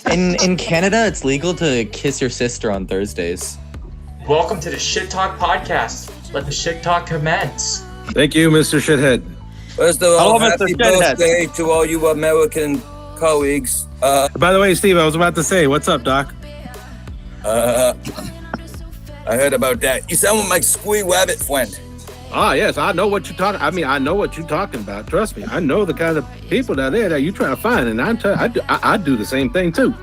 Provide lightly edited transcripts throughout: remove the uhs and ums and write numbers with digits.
In Canada, it's legal to kiss your sister on Thursdays. Welcome to the ShitTok podcast. Let the ShitTok commence. Thank you, Mr. Shithead. First of all, happy birthday to all you American colleagues. By the way, Steve, I was about to say, what's up, Doc? I heard about that. You sound like Squee Rabbit friend. Ah, yes, I know what you're talking. I mean, I know what you're talking about. Trust me, I know the kind of people down there that you trying to find, and I do the same thing too.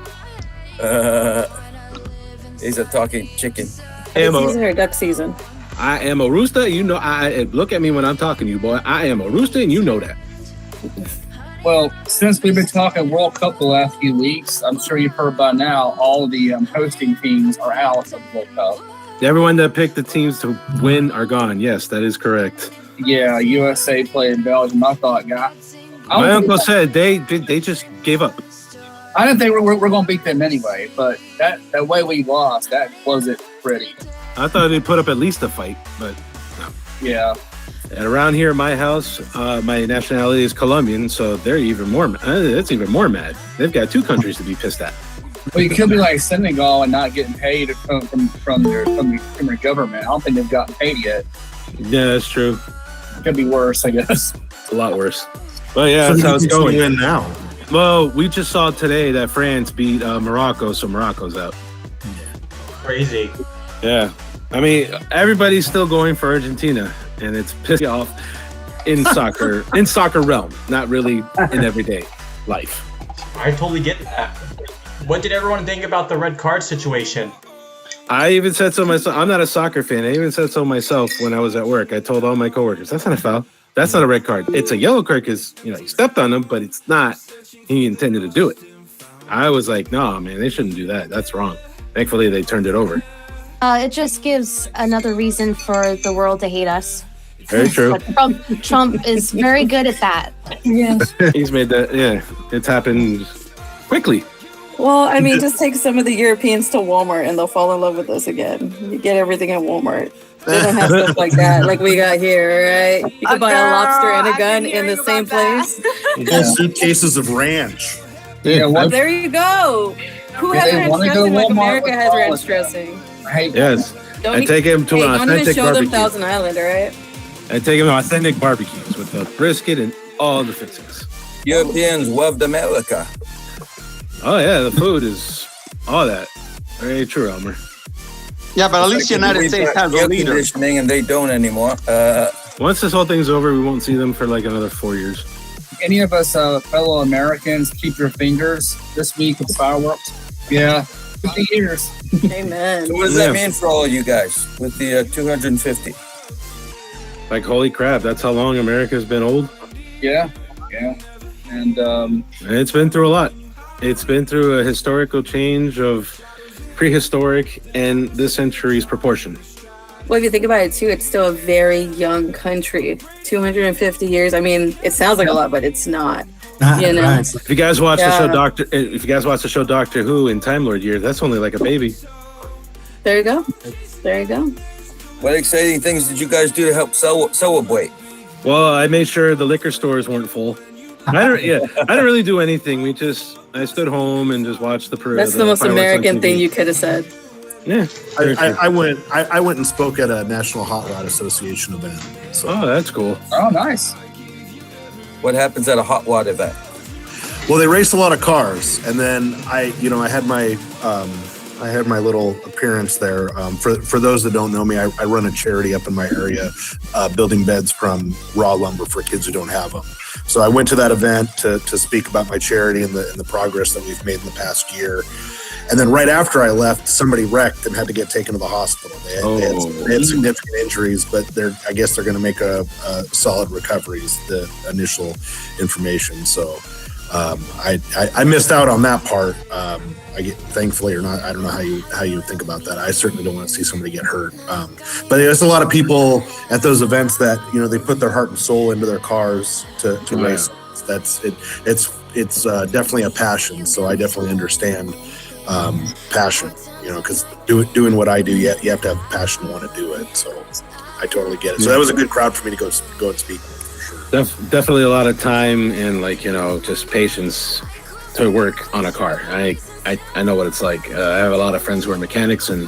He's a talking chicken. It's season or duck season. I am a rooster. You know, I look at me when I'm talking to you, boy. I am a rooster, and you know that. Well, since we've been talking World Cup the last few weeks, I'm sure you've heard by now all of the hosting teams are out of the World Cup. Everyone that picked the teams to win are gone. Yes, that is correct. Yeah, USA played Belgium. I thought, my uncle said they just gave up. I didn't think we're going to beat them anyway, but that way we lost, that was it pretty. I thought they'd put up at least a fight, but no. Yeah. And around here, my house, my nationality is Colombian, so they're even more. It's even more mad. They've got two countries to be pissed at. Well, you could be like Senegal and not getting paid from their government. I don't think they've gotten paid yet. Yeah, that's true. Could be worse, I guess. It's a lot worse. But yeah, that's how it's going in now. Well, we just saw today that France beat Morocco, so Morocco's out. Crazy. Yeah. I mean, everybody's still going for Argentina, and it's pissing off in soccer realm, not really in everyday life. I totally get that. What did everyone think about the red card situation? I even said so myself. I'm not a soccer fan. I even said so myself when I was at work. I told all my coworkers, that's not a foul. That's not a red card. It's a yellow card because, he stepped on him, but it's not he intended to do it. I was like, no, man, they shouldn't do that. That's wrong. Thankfully, they turned it over. It just gives another reason for the world to hate us. Very true. Trump is very good at that. Yeah. He's made that, yeah. It's happened quickly. Well, I mean, just take some of the Europeans to Walmart and they'll fall in love with us again. You get everything at Walmart. They don't have stuff like that, like we got here, right? You can buy a lobster and a gun in the same place. Full suitcases of ranch. Yeah, Well, there you go. Who has ranch dressing like America has ranch dressing? Yes. I take him to an don't even authentic show barbecue. them Thousand Island, all right? I take him to authentic barbecues with the brisket and all the fixings. Europeans loved America. Oh, yeah, the food is all that. Very true, Elmer. Yeah, but at least the United States has a leader. And they don't anymore. Once this whole thing's over, we won't see them for like another 4 years. Any of us fellow Americans, keep your fingers this week with fireworks. Yeah, 50 years. Amen. So what does that mean for all of you guys with the 250? Like, holy crap, that's how long America's been old? Yeah. And it's been through a lot. It's been through a historical change of prehistoric and this century's proportion. Well, if you think about it too, it's still a very young country. 250 years. I mean, it sounds like a lot, but it's not. You know. Right. If you guys watch the show Doctor Who in Time Lord years, that's only like a baby. There you go. There you go. What exciting things did you guys do to help celebrate? Well, I made sure the liquor stores weren't full. I didn't really do anything. I stood home and just watched the parade. That's the most American thing you could have said. Yeah. I went and spoke at a National Hot Rod Association event. So. Oh, that's cool. Oh, nice. What happens at a hot rod event? Well, they race a lot of cars, and then I had my little appearance there. For those that don't know me, I run a charity up in my area, building beds from raw lumber for kids who don't have them. So I went to that event to speak about my charity and the progress that we've made in the past year. And then right after I left, somebody wrecked and had to get taken to the hospital. They had significant injuries, but I guess they're going to make a solid recovery is the initial information. So I missed out on that part. Thankfully or not, I don't know how you think about that. I certainly don't want to see somebody get hurt. But there's a lot of people at those events that they put their heart and soul into their cars to race. That's it. It's definitely a passion. So I definitely understand passion. Because doing what I do, you have to have passion to want to do it. So I totally get it. So that was a good crowd for me to go and speak. Definitely a lot of time and just patience to work on a car. I know what it's like. I have a lot of friends who are mechanics, and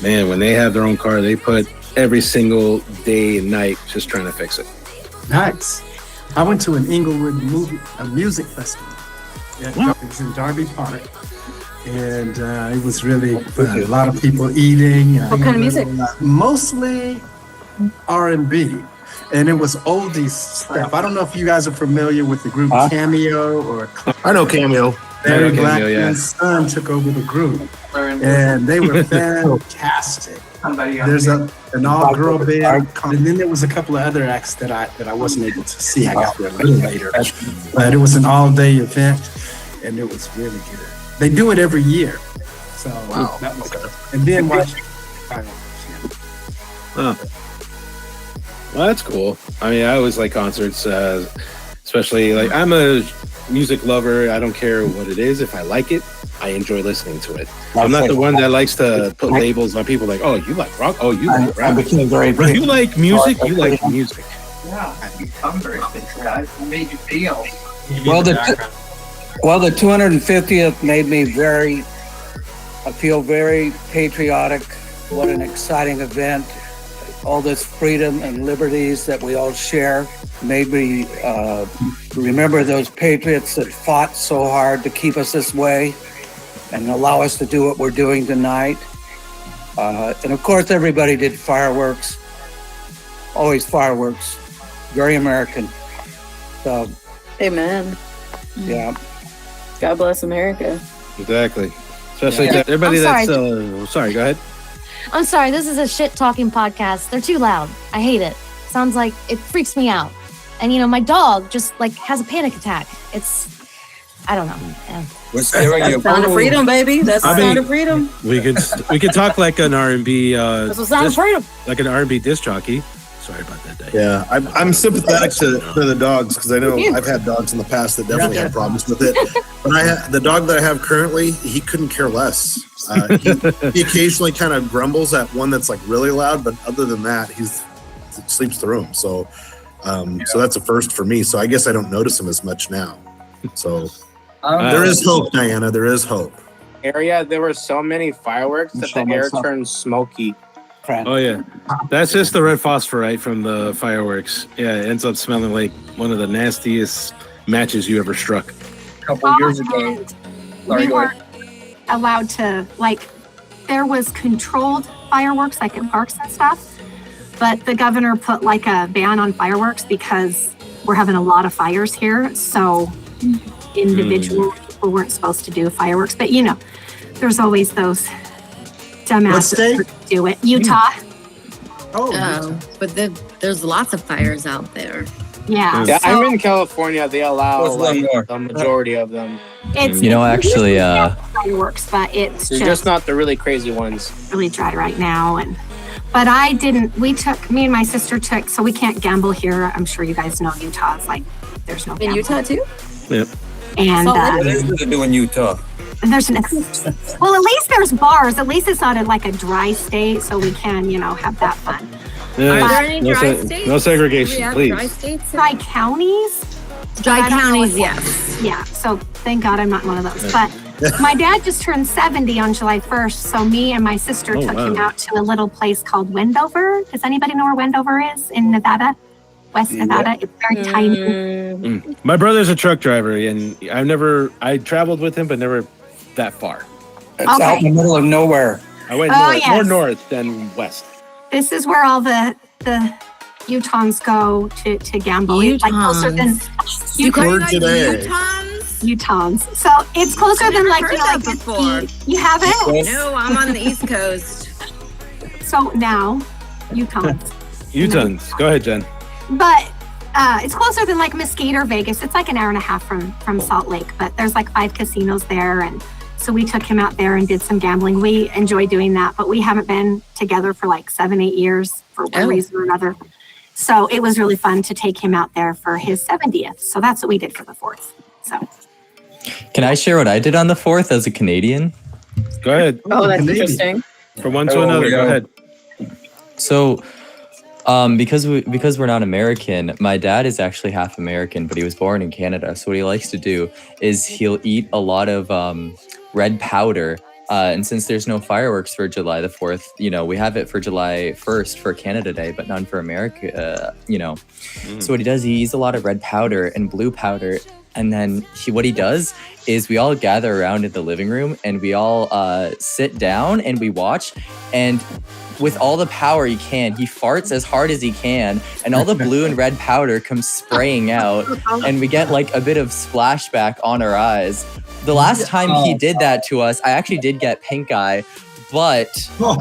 man, when they have their own car, they put every single day and night just trying to fix it. Nice. I went to an Inglewood music festival. Yeah, it was in Darby Park. And it was really fun. A lot of people eating. What kind of music? Mostly R&B. And it was oldies stuff. I don't know if you guys are familiar with the group Cameo or... I know Cameo. Barry Blackman's son took over the group. And they were fantastic. There's an all-girl band, and then there was a couple of other acts that I wasn't able to see. I got there a little later, but it was an all-day event, and it was really good. They do it every year, so that was good. And then watch fireworks. Well, that's cool. I mean, I always like concerts, especially like I'm a music lover. I don't care what it is. If I like it, I enjoy listening to it. I'm not the one that likes to put labels on people like, oh, you like rock? Oh, you like rap? You like music? You like music. Yeah, I'm very thankful. It made you feel. Well, the 250th made me I feel very patriotic. What an exciting event. All this freedom and liberties that we all share made me remember those patriots that fought so hard to keep us this way and allow us to do what we're doing tonight. And of course, everybody did fireworks. Always fireworks. Very American. So, Amen. yeah. God bless America. Exactly. Especially Yeah. everybody I'm that's... sorry, go ahead. I'm sorry, this is a shit talking podcast. They're too loud. I hate it. Sounds like it freaks me out. And my dog just like has a panic attack. I don't know. Yeah. What's the Sound of freedom, baby. That's the sound of freedom. We could talk like an R&B That's the sound of freedom. like an R&B disc jockey. Sorry about that, Dave. Yeah, I'm sympathetic to the dogs because I know I've had dogs in the past that definitely had problems with it. But the dog that I have currently, he couldn't care less. He occasionally kind of grumbles at one that's like really loud, but other than that, he sleeps through them. So that's a first for me. So I guess I don't notice him as much now. So there is hope, Diana. There is hope. Area, there were so many fireworks that the air turned smoky. Oh yeah, that's just the red phosphorite from the fireworks. Yeah, it ends up smelling like one of the nastiest matches you ever struck. A couple years ago. We weren't allowed to, there was controlled fireworks, like at parks and stuff, but the governor put like a ban on fireworks because we're having a lot of fires here, so individual people weren't supposed to do fireworks, but there's always those dumbasses who do it. Utah. But there's lots of fires out there. Yeah. Yeah, I'm in California. They allow the majority of them. It's actually, fireworks, but it's They're just not the really crazy ones. really dry right now. But I didn't. Me and my sister took. So we can't gamble here. I'm sure you guys know Utah's there's no. In Utah too. Yep. And What is it to do in Utah? there's well, at least there's bars. At least it's not a dry state, so we can have that fun. Yeah, Are there any dry states? No segregation, Do we have please. Dry states? Dry counties. Dry I don't know counties, what- yes. Yeah. So thank God I'm not one of those. But my dad just turned 70 on July 1st, so me and my sister took him out to a little place called Wendover. Does anybody know where Wendover is in Nevada? West Nevada. It's very tiny. My brother's a truck driver, and I traveled with him, but never that far. It's out in the middle of nowhere. I went more north than west. This is where all the Utahns go to gamble. It's closer than Utahns. So it's closer than before. You haven't? No, I'm on the East Coast. So now, Utahns. Utahns. Go ahead, Jen. But it's closer than Mesquite or Vegas. It's an hour and a half from Salt Lake, but there's 5 casinos there. And so we took him out there and did some gambling. We enjoy doing that, but we haven't been together for 7-8 years for one reason or another. So it was really fun to take him out there for his 70th. So that's what we did for the 4th. So. Can I share what I did on the 4th as a Canadian? Go ahead. Oh, that's interesting. From one to another, go ahead. So, Because we're not American, my dad is actually half American, but he was born in Canada. So what he likes to do is he'll eat a lot of red powder. And since there's no fireworks for July the 4th, we have it for July 1st for Canada Day, but none for America, So what he does, he eats a lot of red powder and blue powder. And then what he does is we all gather around in the living room and we all sit down and we watch. And with all the power he can, he farts as hard as he can. And all the blue and red powder comes spraying out. And we get like a bit of splashback on our eyes. The last time he did that to us, I actually did get pink eye, but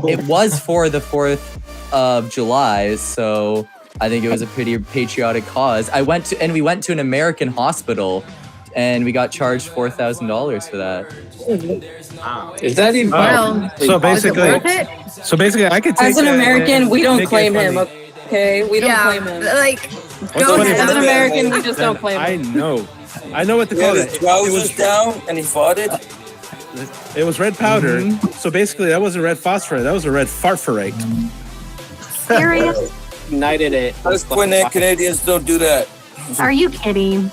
it was for the 4th of July, so I think it was a pretty patriotic cause. We went to an American hospital, and we got charged $4,000 for that. Is that even So basically, I could take As an American, we don't claim him. money. Okay, we don't claim him. Like, go as ahead. an American, we just don't claim him. I know what to He call had it. his trousers down and he farted. It was red powder. So basically, that wasn't red phosphorate. That was a red fartphorate. Serious? United it. Us Canadians don't do that. Are you kidding?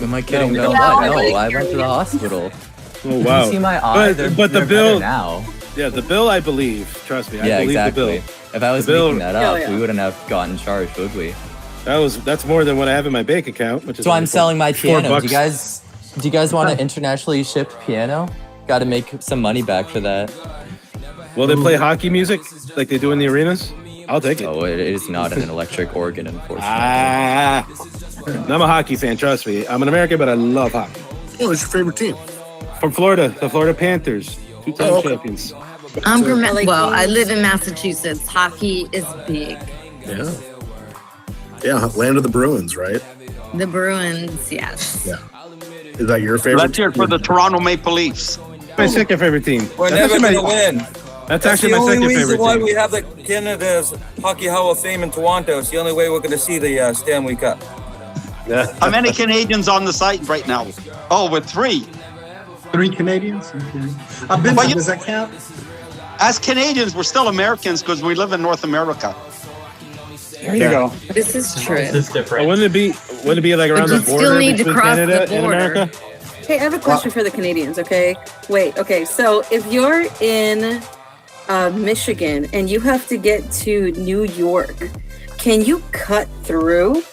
Am I kidding? No, No, we don't. I went to the hospital. Oh wow! You see my eye? But the they're bill better now. Yeah, the bill. I believe. Trust me. I Yeah, believe exactly. the bill. If I was The bill- making that up, we wouldn't have gotten charged, would we? That's more than what I have in my bank account. Which is So I'm only selling my piano. $4. Do you guys want to internationally ship piano? Got to make some money back for that. Will they play hockey music like they do in the arenas? I'll take it. Oh, it is not an electric organ, unfortunately. I'm a hockey fan. Trust me. I'm an American, but I love hockey. Oh, what's your favorite team? From Florida, the Florida Panthers, 2-time champions. I'm from, I live in Massachusetts. Hockey is big. Yeah, land of the Bruins, right? The Bruins, yes. Yeah. Is that your favorite? Let's hear it for the Toronto Maple Leafs. My second favorite team. We're That's never actually going to win. That's the actually my only second reason favorite why team. we have the Canada's Hockey Hall of Fame in Toronto. It's the only way we're going to see the Stanley Cup. How many Canadians on the site right now? Oh, with 3. 3 Canadians? Okay. I've been But there. you- Does that count? As Canadians, we're still Americans because we live in North America. There you go. This is true. This is different. Wouldn't it be like around But the you still border need to between cross the Canada and border. America? Hey, I have a question for the Canadians, okay? Wait, okay, so if you're in Michigan and you have to get to New York, can you cut through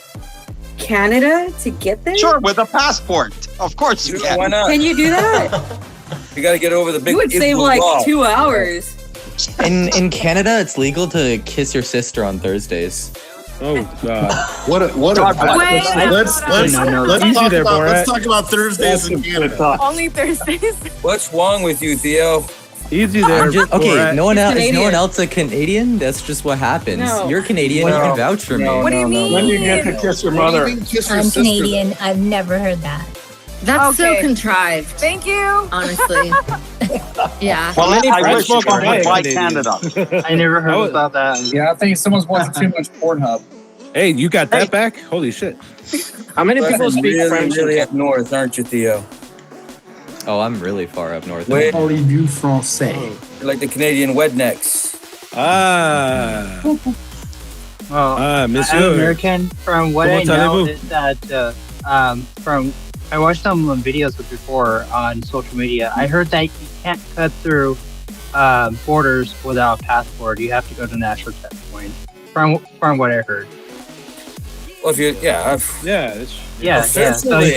Canada to get there? Sure, with a passport. Of course you can. Why not? Can you do that? You got to get over the big. You would save Igloo like wall. 2 hours. In Canada, it's legal to kiss your sister on Thursdays. Oh God! What a Wait, let's Easy there, Borat. let's talk about Thursdays in Canada. Only Thursdays. What's wrong with you, Theo? Easy there. Okay, Borat. no one else. Is no Canadian. one else a Canadian? That's just what happens. No. You're Canadian. You can vouch for me. What do you mean? When do you get to kiss your mother? I'm Canadian. I've never heard that. That's so Okay. contrived, Thank you. honestly. Yeah. Well, I wish you spoken would buy Canadian. Canada. I never heard about that. Yeah, I think someone's watching too much Pornhub. Hey, you got that back? Holy shit! How many people speak really, French? really up north, aren't you, Theo? Oh, I'm really far up north. Wait, Only du français. you're like the Canadian Wednecks. Ah, I'm monsieur. American. From what I Comment know allez-vous? is that I watched some before on social media. I heard that you can't cut through borders without a passport. You have to go to national checkpoint. From what I heard. Well, if you, Yeah, Yeah. So Essentially-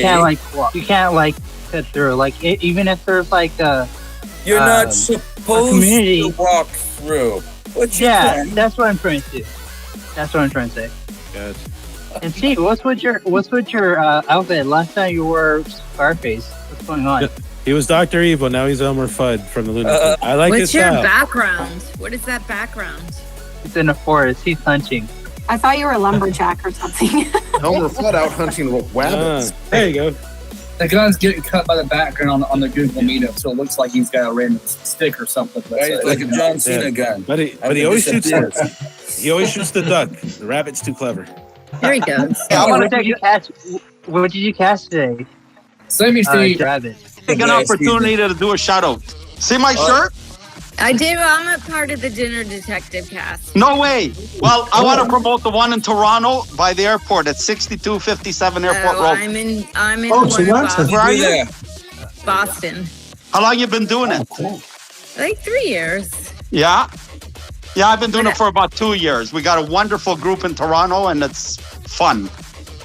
you can't cut through. Like even if there's like a you're not a supposed community. to walk through. But you Yeah, can. that's what I'm trying to do. That's what I'm trying to say. Gotcha. And Steve, what's with your outfit? Last time you wore Scarface. What's going on? He was Dr. Evil. Now he's Elmer Fudd from the Looney Tunes. I like his What's your style. background? What is that background? He's in a forest. He's hunting. I thought you were a lumberjack or something. Elmer Fudd out hunting wabbits. There you go. The gun's getting cut by the background on the Google Meetup, so it looks like he's got a random stick or something. Right? Like a John Cena gun. But he always shoots. He always shoots the duck. The rabbit's too clever. There he goes. What did you catch? What did you catch today? Send me, Steve. Rabbit. Take an opportunity to do a shout out. See my shirt? I do. I'm a part of the Dinner Detective cast. No way. Well, I want to promote the one in Toronto by the airport at 6257 Airport Road. I'm in Oh, so that's Boston. Where are you? Boston. How long you been doing it? Like 3 years. Yeah. Yeah, I've been doing it for about 2 years. We got a wonderful group in Toronto, and it's fun.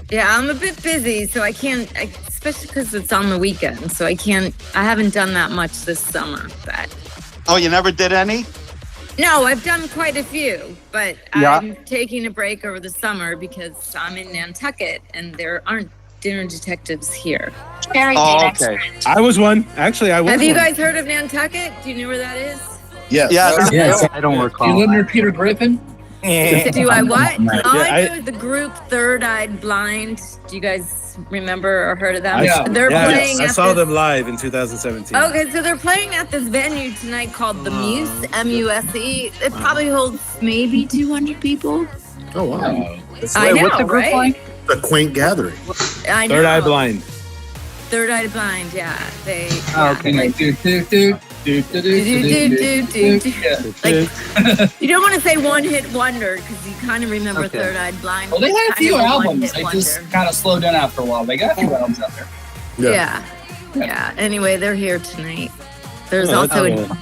Yeah, I'm a bit busy, so I can't, especially because it's on the weekend. So I haven't done that much this summer. But Oh, you never did any? no, I've done quite a few. But Yeah. I'm taking a break over the summer because I'm in Nantucket and there aren't dinner detectives here. Okay. I was one. Actually, I was Have you one. guys heard of Nantucket? Do you know where that is? Yes. Yes. I don't recall. You live near Peter Griffin? Do I what? Yeah, I know the group Third Eyed Blind. Do you guys remember or heard of them? Yeah. They're playing I at saw this- them live in 2017. Okay, so they're playing at this venue tonight called the Muse, M-U-S-E. It probably holds maybe 200 people. Oh wow. I know, what's the group right? like? A quaint gathering. I know. Third Eye Blind. Third Eyed Blind, yeah. They. Oh, okay. Like, you don't want to say one hit wonder because you kind of remember Okay. Third Eyed Blind. Well, they had a kind few of albums. one-hit They wonder. just kind of slowed down after a while. They got a few albums out there. Yeah. Anyway, they're here tonight. There's Oh, that's also cool.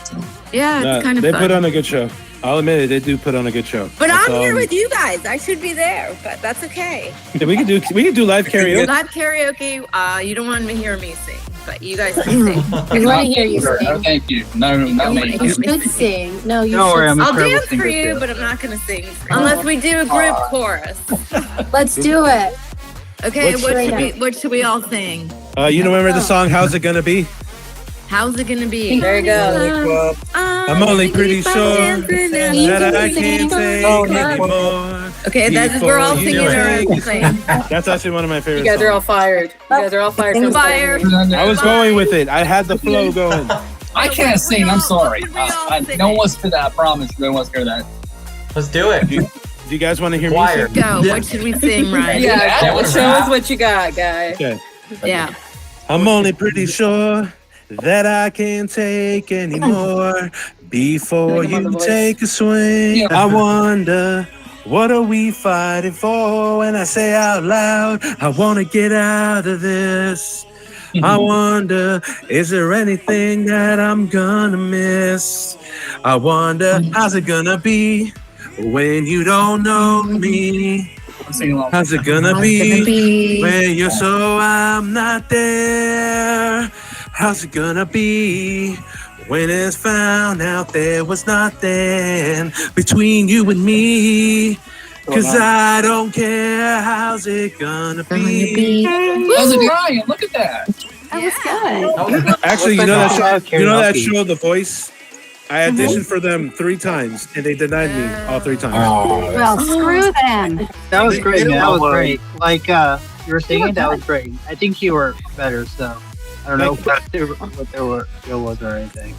it's kind of They fun. put on a good show. I'll admit it. They do put on a good show. But That's I'm all. here with you guys. I should be there, but that's okay. Yeah, we can do live karaoke. Live karaoke. You don't want to hear me sing, but you guys can sing. We want to hear you No, sing. thank you. No, not You me. You should sing. No, you Don't worry, should. I'm a I'll terrible dance for singer, you, too. but I'm not going to sing unless we do a group chorus. Let's do it. Okay, What's- what should we all sing? You remember the song "How's It Gonna Be"? How's it gonna be? There you go. I'm only pretty sure that I can't take anymore. Okay, we're all before you singing our own take- thing. That's actually one of my You favorite guys are all songs. fired. You guys are all fired. Sing fire. I was going with it. I had the flow going. I can't sing. I'm sorry. sing No one it? wants to hear that. I promise you. No one wants to hear that. Let's do it. Do you guys want to hear Choir. music? Go. What should we sing, Ryan? Yeah, Yeah, what show rap? us what you got, guy. Okay. Yeah. I'm only pretty sure that I can't take anymore. Before Like I'm on The you Voice. take a swing, Yeah. I wonder, what are we fighting for? When I say out loud, I want to get out of this. I wonder, is there anything that I'm gonna miss? I wonder, how's it gonna be when you don't know me? I'm singing along. How's it gonna be when you're so I'm not there? How's it gonna be when it's found out there was nothing between you and me? Cause I don't care. How's it gonna be? How's it, Ryan? Look at that. That was good. Actually, you know that show, you know that Karaoke. show, The Voice? I auditioned for them 3 times and they denied me all 3 times. Well, screw them. That was great, man. That was great. Like, you were singing, that was great. I think you were better, so I don't know what their skill was or anything.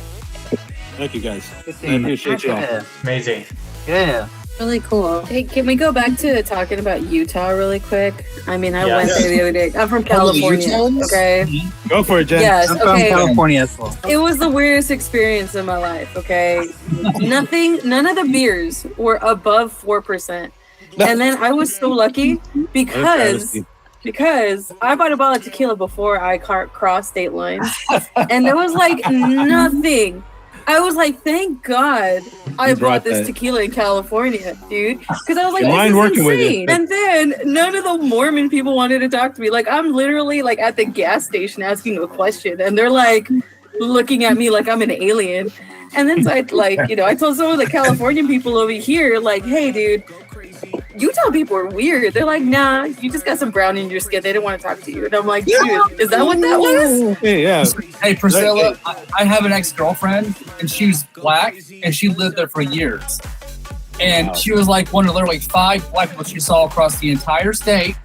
Thank you guys. Good I singing. appreciate you all. Yeah. Amazing. Yeah. Really cool. Hey, can we go back to talking about Utah really quick? I mean, I went Yes. there the other day. I'm from Oh, the California. Utahns? Okay. Go for it, Jen. Yes. I'm from Okay. California as well. It was the weirdest experience in my life. Okay. None of the beers were above 4%. And then I was so lucky because I bought a bottle of tequila before I crossed state lines, and there was like nothing. I was like, thank God I You brought bought this that. tequila in California, dude. Because I was like, You this mind is working with you. insane. And then none of the Mormon people wanted to talk to me. Like, I'm literally like at the gas station asking a question, and they're like looking at me like I'm an alien. And then so I I told some of the Californian people over here, like, hey, dude, Utah people are weird. They're like, nah, you just got some brown in your skin. They didn't want to talk to you. And I'm like, dude, is that what that was? Hey, yeah. Hey, Priscilla, I have an ex-girlfriend, and she's black, and she lived there for years. And she was like one of literally 5 black people she saw across the entire state.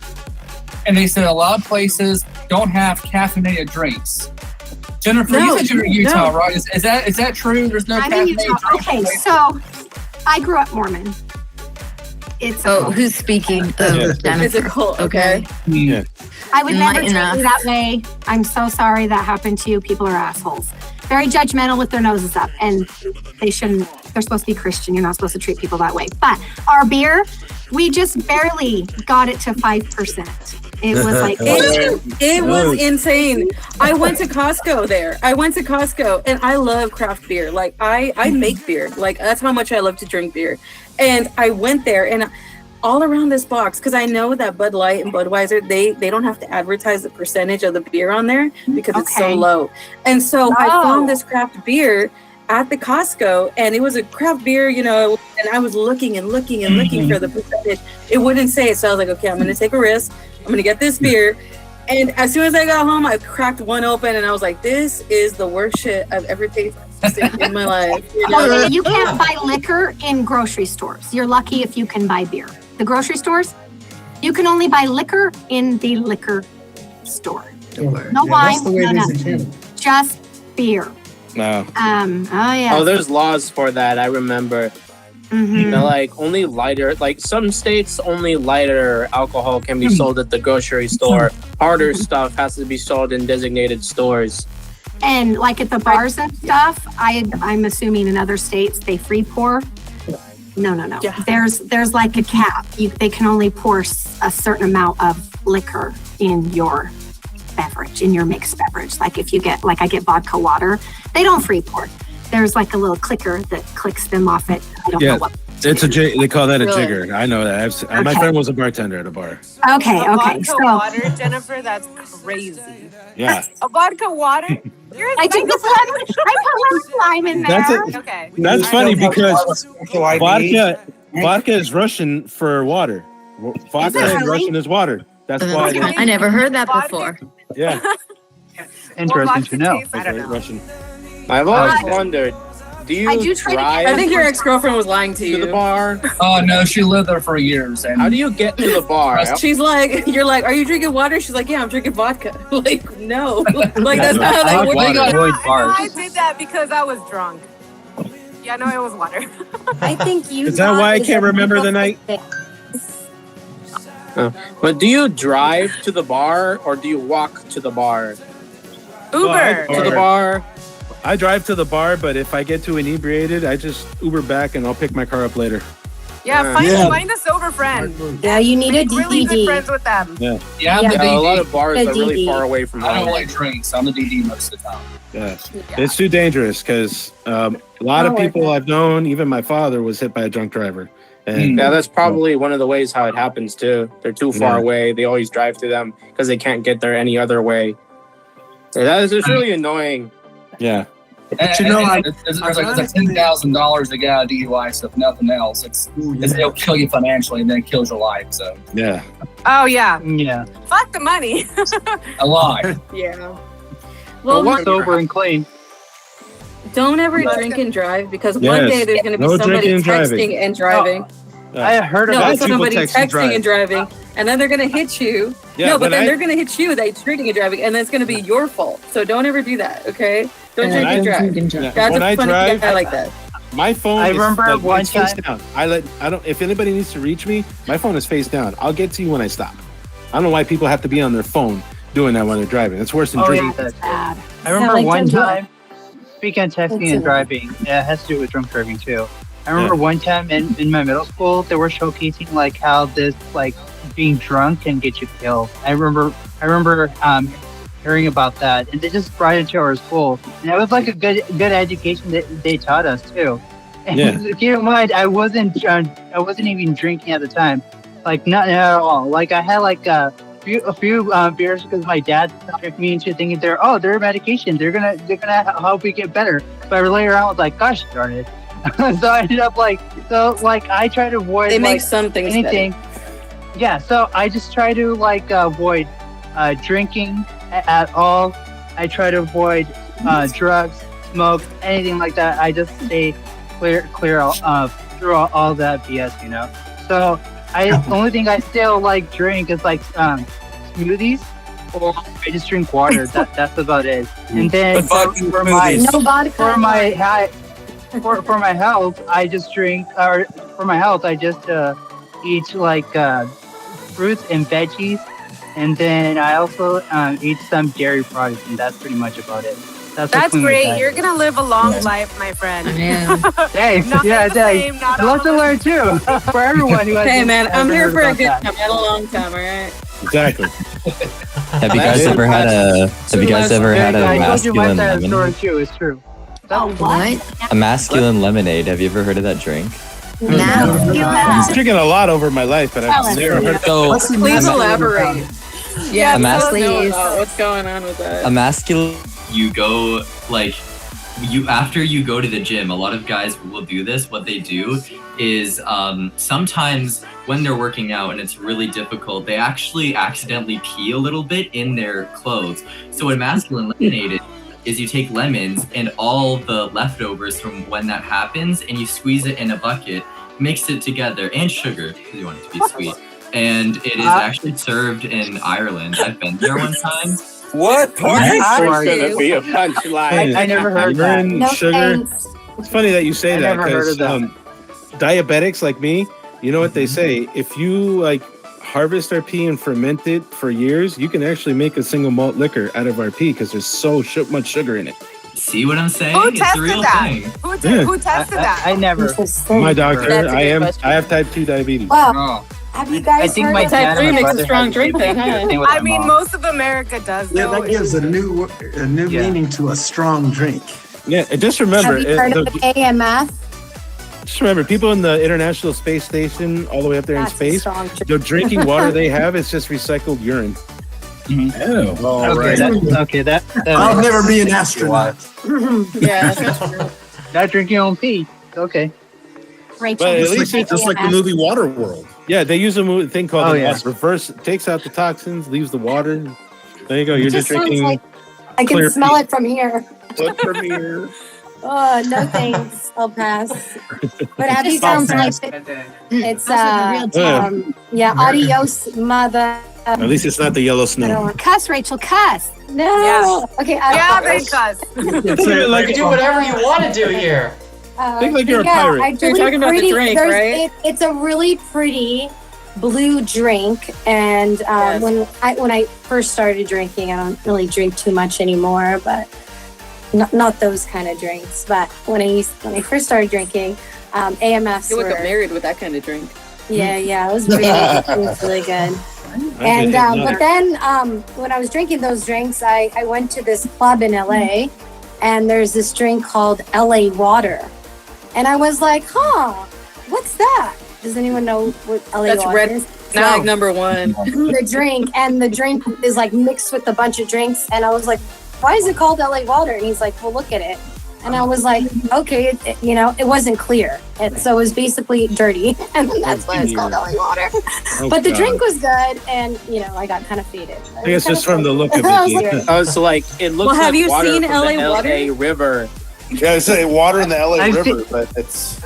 And they said a lot of places don't have caffeinated drinks. Jennifer, you said you're in Utah, right? Is that true? There's no I'm in caffeinated Utah. drinks? Okay, so I grew up Mormon. It's a cult. Who's speaking? It's a cult, okay? Yeah. I would never Enlighten treat us. you that way. I'm so sorry that happened to you. People are assholes. very judgmental with their noses up, and they're supposed to be Christian. You're not supposed to treat people that way. But our beer, we just barely got it to 5%. It was like it was insane. I went to Costco there. And I love craft beer. Like I make beer. Like that's how much I love to drink beer. And I went there and all around this box, because I know that Bud Light and Budweiser, they don't have to advertise the percentage of the beer on there because it's so low. And so I found this craft beer at the Costco, and it was a craft beer, and I was looking and looking and looking for the percentage. It wouldn't say it, so I was like, okay, I'm gonna take a risk. I'm gonna get this beer. And as soon as I got home, I cracked one open, and I was like, this is the worst shit I've ever tasted in my life. You can't buy liquor in grocery stores. You're lucky if you can buy beer. The grocery stores, you can only buy liquor in the liquor store. No wine, no nothing. Just beer. No. Oh, there's laws for that. I remember. Like only lighter, like some states only lighter alcohol can be sold at the grocery store. Harder stuff has to be sold in designated stores. And like at the bars and stuff, I'm assuming in other states they free pour. No. Yeah. There's like a cap. They can only pour a certain amount of liquor in your beverage, in your mixed beverage. Like if you get, like I get vodka water, they don't free pour. There's like a little clicker that clicks them off it. I don't know what. It's they call that a Really? jigger. I know that. My friend was a bartender at a bar. Okay. Vodka So water, Jennifer, that's crazy. Yeah. A vodka water? I took this one. I put lime in there. Okay. That's funny because vodka is Russian for water. Vodka in Russian is water. That's why. I never heard that before. Yeah. Interesting to know. I don't know. Russian. I've always wondered, do you drive I think your ex-girlfriend was lying to you. to the bar? Oh no, she lived there for years. And How do you get to the bar? She's like, you're like, are you drinking water? She's like, yeah, I'm drinking vodka. Like, no. Like, that's not how that works. I did that because I was drunk. Yeah, no, it was water. I think you. Is that why I can't remember the night? But do you drive to the bar or do you walk to the bar? Uber. To the bar. I drive to the bar, but if I get too inebriated, I just Uber back and I'll pick my car up later. Yeah, find a sober friend. Yeah, you need a Make really good DD. friends with them. Yeah. Yeah, I'm the DD. A lot of bars The are really DD. far away from I don't home. like drinks. I'm the DD most of the time. Yeah. It's too dangerous because a lot of people I've known, even my father, was hit by a drunk driver. And Yeah, that's probably one of the ways how it happens too. They're too far away. They always drive to them because they can't get there any other way. Yeah, it's really annoying. Yeah. But you know, it's like $10,000 to get out of DUI, so if nothing else, it'll kill you financially and then it kills your life. So Yeah. Oh, yeah. Yeah. Fuck the money. a lot. Yeah. Well, Well, Sober and clean. don't ever drink and drive because one Yes. day there's going to be No somebody drinking and driving. texting and driving. I heard No, about somebody text and texting and driving, and then they're going to hit you. Yeah, no, but then I- they're going to hit you that's drinking and driving, and then it's going to be your fault. So don't ever do that, okay? Don't drink and drive. Yeah. That's When a I funny drive, guy like that. My phone I is remember like, one it's face time- down. I don't if anybody needs to reach me, my phone is face down. I'll get to you when I stop. I don't know why people have to be on their phone doing that when they're driving. It's worse than drinking. Yeah, bad. I remember like one to do it. time, speaking of texting and driving, it has to do with drunk driving too. I remember one time in my middle school, they were showcasing like how this like being drunk can get you killed. I remember hearing about that, and they just brought it to our school, and it was like a good education that they taught us too. And Yeah. keep in mind, I wasn't even drinking at the time, like not at all. Like I had like a few beers because my dad tricked me into thinking they're medication. They're gonna help me get better. But later on, I was like, gosh darn it. So I ended up I try to avoid They make like, some things anything. Yeah, so I just try to avoid drinking at all. I try to avoid drugs, smoke, anything like that. I just stay clear through all that BS, you know. So the only thing I still drink is smoothies, or I just drink water. That's about it. And then for my health, I just drink, or for my health, I just eat fruits and veggies, and then I also eat some dairy products, and that's pretty much about it. That's great. You're gonna live a long life, my friend. Hey, Nothing yeah, the hey, same, not I love to learn too. For everyone who has Hey man, I'm ever here heard for a about good that. time, not a long time, all right? Exactly. Have you guys ever had a I told you my masculine side of the story lemonade? too. It's true. Oh, what? A masculine lemonade. Have you ever heard of that drink? I'm drinking a lot over my life, but I've never heard. So, Please elaborate. Yeah, A mas- tell us about what's going on with that. a masculine, you go like you after you go to the gym. A lot of guys will do this. What they do is sometimes when they're working out and it's really difficult, they actually accidentally pee a little bit in their clothes. So what masculine lemonade is you take lemons and all the leftovers from when that happens and you squeeze it in a bucket, mix it together, and sugar because you want it to be sweet. And it is actually served in Ireland. I've been there one time. What? Gonna be a punchline. I never heard that. Urine, sugar. It's funny that you say I that never heard because of diabetics like me, you know what they say? If you like harvest our pee and ferment it for years, you can actually make a single malt liquor out of our pee because there's so much sugar in it. See what I'm saying? Who It's a tested real that? thing. Who tested that? I never. My doctor, That's a good I question. have type 2 diabetes. Wow. Have you guys I think heard my of dad type 3 and my makes a brother strong had drink then, huh? same with I my mean, mom. most of America does. Yeah, though. that gives a new meaning to a strong drink. Yeah, and just remember, Have you heard of AMF? just remember, people in the International Space Station, all the way up there That's in space, a strong drink. the drinking water they have is just recycled urine. Okay, that I'll never be an astronaut. Yeah, that's true. Not drinking your own pee. Okay. Rachel, But at this least is it's Just like the AMF. movie Waterworld. Yeah, they use a thing called Oh, the yeah. reverse. Takes out the toxins, leaves the water. There you go. You're It just just sounds drinking. like I can clear smell pee. it from here. Blood from here. Oh, no thanks. I'll pass. But have you I'll guys pass. it's Yeah. yeah, adios mother. At least it's not the yellow I snow. don't- Cuss, Rachel, cuss. No. Okay. Yeah, they cuss. Like, do whatever you want to do here. Think like you're a pirate. I You're talking about the drink, right? It's a really pretty blue drink, and Yes. when I first started drinking, I don't really drink too much anymore, but not those kind of drinks. But when I first started drinking, AMFs You would were get married with that kind of drink. yeah, it was really good. And but then when I was drinking those drinks, I went to this club in LA, and there's this drink called LA Water, and I was like, what's that? Does anyone know what LA That's Water red is? flag number one. The drink, and the drink is like mixed with a bunch of drinks, and I was like, why is it called LA Water? And he's like, well, look at it. And I was like, okay, it wasn't clear. So it was basically dirty. And that's why it's called LA Water. But the drink was good. And, I got kind of faded. I guess just from the look of I was it. like- Oh, so like it looks Well, have like you water seen from LA the Water? River. Yeah, I say water in the LA I've River, seen- but it's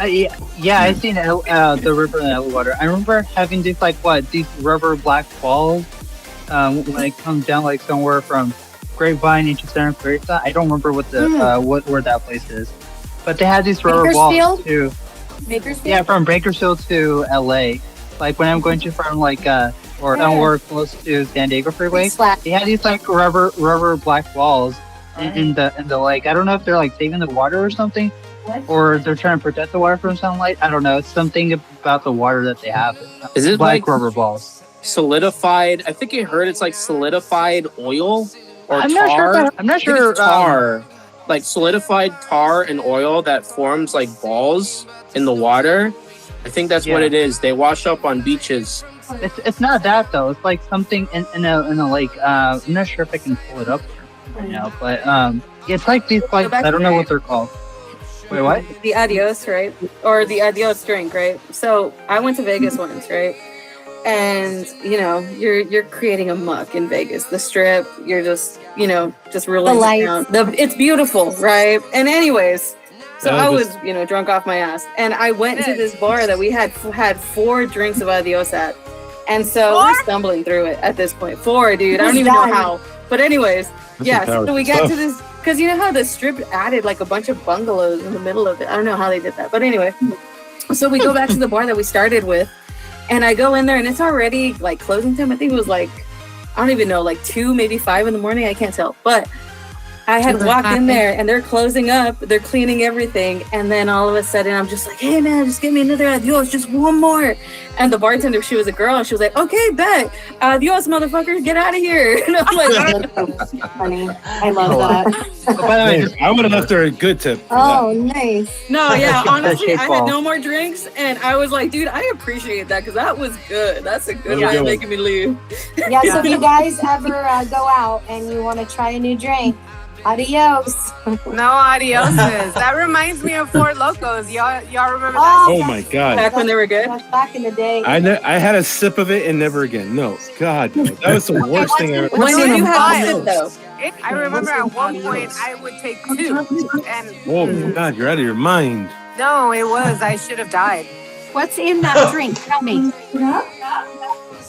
Yeah, I've seen the river and the water. I remember having these these rubber black balls when it comes down like somewhere from Grapevine into Santa Clarita. I don't remember what the where that place is, but they had these rubber balls Bakersfield? too. Bakersfield? Yeah, from Bakersfield to LA. Like when I'm going to from or somewhere close to San Diego Freeway, they had these rubber black balls in the lake. I don't know if they're saving the water or something, or they're trying to protect the water from sunlight. I don't know. It's something about the water that they have. Is it black like rubber balls? Solidified. I think I heard it's like solidified oil or I'm tar. not sure. I'm not I think sure. it's tar. Like solidified tar and oil that forms like balls in the water. I think that's what Yeah. it is. They wash up on beaches. It's not that though. It's like something in a lake. I'm not sure if I can pull it up right now, but it's like these back I don't know to what they're called. Wait, what? The Adios, right? Or the Adios drink, right? So I went to Vegas once, right? And you're creating a muck in Vegas. The Strip, you're just really The lights. down. It's beautiful, right? And anyways, so That I was was drunk off my ass, and I went to this bar that we had 4 drinks of Adios at, and so we're stumbling through it at this point. 4, dude. I don't even know how. But anyways, That's so we empowered get stuff. to this because you know how the Strip added like a bunch of bungalows in the middle of it. I don't know how they did that, but anyway. So we go back to the bar that we started with, and I go in there, and it's already like closing time. I think it was I don't even know, 2, maybe 5 in the morning. I can't tell. But I had walked in there and they're closing up, they're cleaning everything, and then all of a sudden I'm just like, hey man, just give me another adios, just one more. And the bartender, she was a girl, she was like, okay, bet, adios, motherfucker, get out of here. And I'm like, That's funny. I love that. By the way, I would have left her a good tip. Oh, nice. no, yeah, honestly, I had no more drinks, and I was like, dude, I appreciate that because that was good. That's a good way of making me leave. Yeah, so if you guys ever go out and you want to try a new drink, adios. No adioses. That reminds me of Four Locos. Y'all remember that? Oh my God. Back when they were good? Back in the day. I had a sip of it and never again. No, God, no. That was the worst thing I ever. When did you have a sip though? I remember at one point I would take 2. And Oh my God, you're out of your mind. no, it was. I should have died. What's in that drink? Tell me.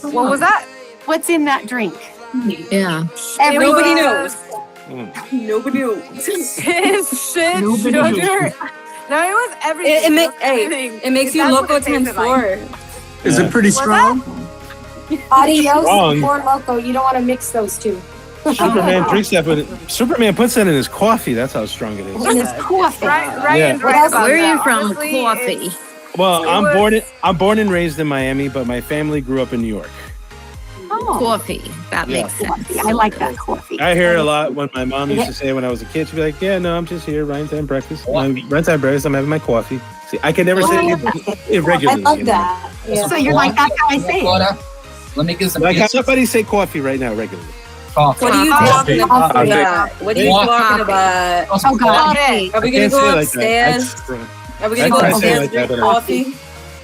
What was that? What's in that drink? Yeah. Nobody was- knows. Nobody knows. It's shit, sugar. No, it was everything. It makes you loco times 4. Is it pretty strong? Adios Wrong. and Four Loco. You don't want to mix those two. Superman drinks that, but Superman puts that in his coffee. That's how strong it is. In his coffee. Ryan's Yeah. right about Where are you that. from? Honestly, Coffee. it's- Well, I'm born and raised in Miami, but my family grew up in New York. Oh, Coffee. That Yeah. makes sense. coffee. I like that coffee. I hear it a lot when my mom used to say when I was a kid. She'd be like, "Yeah, no, I'm just here, Ryan's having breakfast. Ryan's having breakfast. I'm having my coffee." See, I can never say it irregularly. I love that. Yeah. So you're like, that's how I say it. Let me get some. Like, have somebody say coffee right now regularly. What are you talking about? What are you talking about? Oh, God. Are we going to go upstairs? Are we going to go upstairs and drink coffee?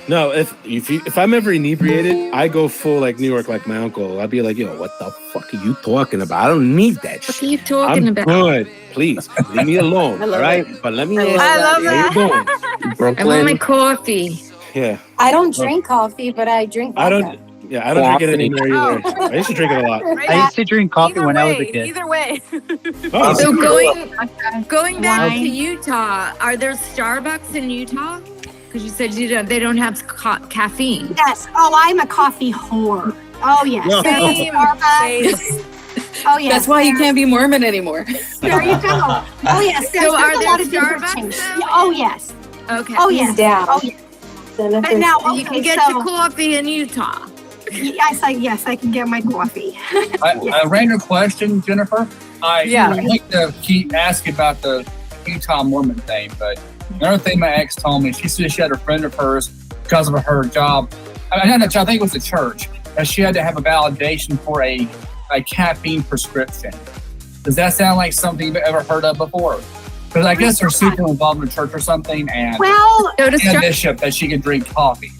No, if I'm ever inebriated, I go full like New York, like my uncle. I'll be like, "Yo, what the fuck are you talking about? I don't need that shit. What are you talking I'm about? good. Please leave me alone, all right? But let me. I love How you doing? I want my coffee. Yeah, I don't drink coffee, but I drink vodka. I don't. Yeah, I don't drink it anymore either. I used to drink it a lot. I used to drink coffee when I was a kid. Either way. Oh, So going back to Utah, are there Starbucks in Utah? Because you said they don't have caffeine. Yes. Oh, I'm a coffee whore. Oh, yes. No. Oh, yes. That's why you can't be Mormon anymore. There you go. Oh, yes. There's, So are there's a there lot of different Starbucks changes. now? Yeah, oh, yes. Okay. Oh, yes. down. Oh, yes. But now, So you okay, can get so, your coffee in Utah. yes, I can get my coffee. A random question, Jennifer. I Yeah. like to keep asking about the Utah Mormon thing, but another thing my ex told me, she said she had a friend of hers because of her job. I think it was a church, that she had to have a validation for a caffeine prescription. Does that sound like something you've ever heard of before? Because I guess they're super involved in the church or something, and Well, Go to in a bishop that she could drink coffee.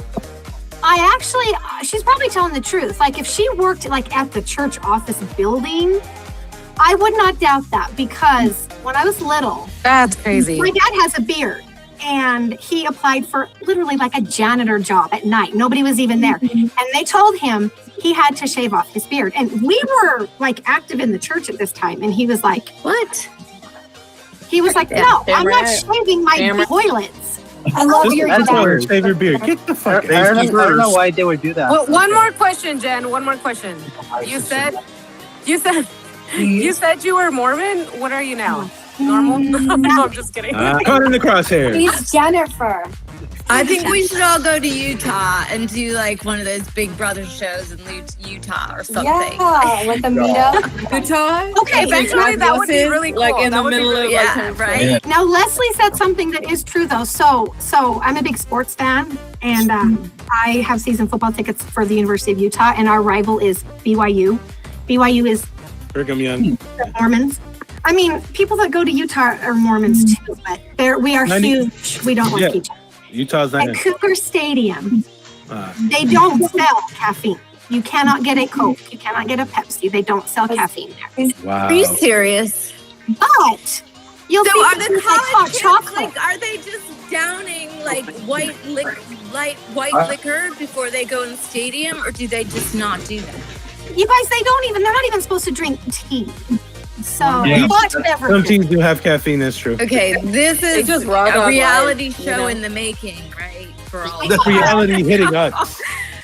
she's probably telling the truth. Like, if she worked like at the church office building, I would not doubt that, because when I was little, That's crazy. my dad has a beard and he applied for literally like a janitor job at night. Nobody was even there. And they told him he had to shave off his beard. And we were like active in the church at this time. And he was like, What? He was like, no, I'm not shaving my toilets. I love your That's why dad. you shave your beard. Get the fuck I out. don't know why they would do that. Well, one more question, Jen. One more question. You said you were Mormon. What are you now? Normal? No, I'm just kidding. Caught in the crosshair. He's Jennifer. I think we should all go to Utah and do like one of those Big Brother shows in Utah or something. Yeah, like a meetup. Utah? Okay, eventually that would be really cool. Like in That the would be middle really of Yeah, like right. Now, Leslie said something that is true, though. So I'm a big sports fan, and I have season football tickets for the University of Utah, and our rival is BYU. BYU is Brigham Young. Mormons. I mean, people that go to Utah are Mormons too, but we are huge. We don't like each other. Utah's not. At Cougar Stadium, Uh, they don't sell caffeine. You cannot get a Coke. You cannot get a Pepsi. They don't sell caffeine there. wow. Are you serious? But you'll So see are the things like hot college kids, chocolate. like, are they just downing like white liquor before they go in the stadium, or do they just not do that? You guys, they're not even supposed to drink tea. So Yeah. hot Some beverages. teams do have caffeine. That's true. Okay, this is just raw a dog reality life, you show know? in the making, right? For all The reality hitting us.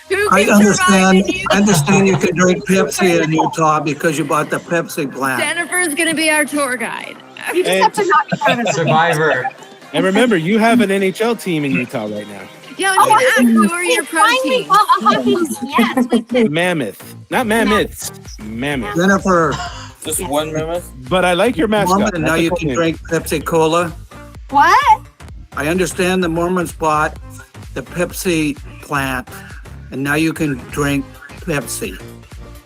Who I can survive in Utah? understand you can drink Pepsi in Utah because you bought the Pepsi plant. Jennifer's gonna be our tour guide. You just have to not be part of the Survivor. And remember, you have an NHL team in Utah right now. Yeah, I was gonna ask, who are your pro Finally, teams? well, a hockey, yes, we did. Mammoth. Not mammoths. Mammoth. Jennifer, Just one mammoth? But I like your mascot. Mormon, now That's you the can name. drink Pepsi Cola. What? I understand the Mormons bought the Pepsi plant, and now you can drink Pepsi.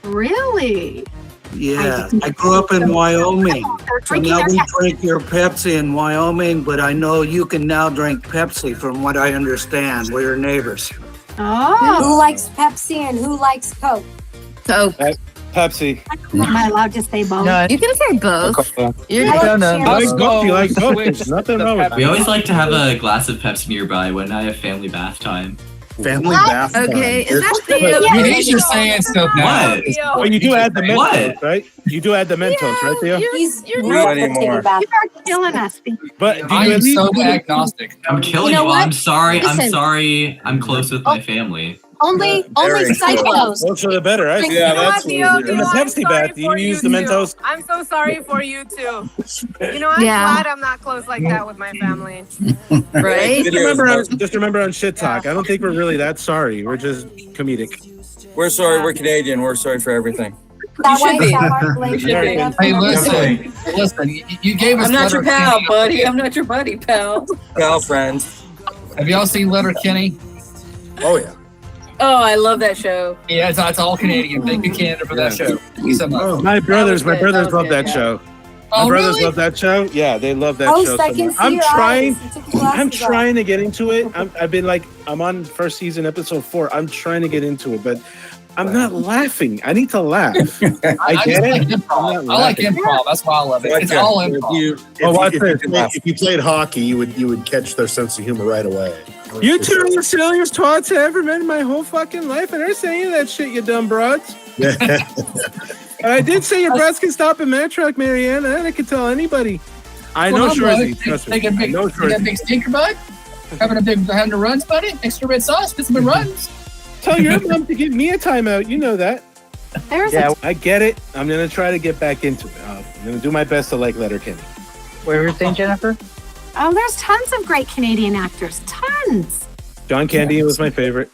Really? Yeah, I grew up in Wyoming. They're So drinking now their we Pepsi. drink your Pepsi in Wyoming, but I know you can now drink Pepsi from what I understand. We're your neighbors. Who Oh. likes Pepsi and who likes Coke? So Pepsi. Am I allowed to say both? you can say both. You're I like I like Cheers. both. You like both. Switch There's nothing the wrong with We that. always like to have a glass of Pepsi nearby when I have family bath time. Family What? bath time. okay. Is that You the he's just saying stuff now. What? Oh, you do add the What? Mentos, right? You do add the Mentos, right, Theo? He's you're real not for taking anymore. a bath. You are killing us. But do I you am at least so put it- agnostic. I'm killing You know you. what? I'm sorry. I'm Listen. sorry. I'm close with my family. Only Very psychos. Well, so the better, right? Yeah, You know what, that's Theo? In the I'm Pepsi sorry bath, do you for use the too. Mentos? I'm so sorry for you too. You know, I'm Yeah. glad I'm not close like that with my family. right? Just remember on ShitTok. I don't think we're really that sorry. We're just comedic. We're sorry. We're Canadian. We're sorry for everything. That should way, be. that Mark Blake You should be. enough Hey, for listen, listen. You gave us. I'm not your Letter pal, Kenny. buddy. I'm not your buddy, pal. Pal friend. Have y'all seen Letter Kenny? Oh yeah. Oh, I love that show. Yeah, it's all Canadian. Thank you, Canada, for that show. Thank you so much. My brothers good. That was love good, that yeah. show. Oh, My brothers really? love that show. Yeah, they love that Host, show. I so can much. see your eyes. You took your I'm glasses off. trying to get into it. I've been like, I'm on first season, episode 4. I'm trying to get into it, but I'm not laughing. I need to laugh. I just get like it. improv. I'm I like laughing. improv. That's why I love it. Watch It's out. all If improv. you, Oh, watch this. if you played hockey, you would catch their sense of humor right away. You two are the silliest twats I ever met in my whole fucking life, and they're saying that shit, you dumb broads. And I did say your broads can stop in Mantrock, Marianne, and I can tell anybody. I know Shorzy. Trust me. Taking I big, know taking a Shorzy. big stinker bud. Having a runs, buddy. Extra red sauce. Get some runs. Tell your mom to give me a timeout. You know that. There's Yeah, I get it. I'm gonna try to get back into it. I'm gonna do my best to like Letterkenny. What were you saying, Jennifer? there's tons of great Canadian actors. Tons. John Candy was my favorite.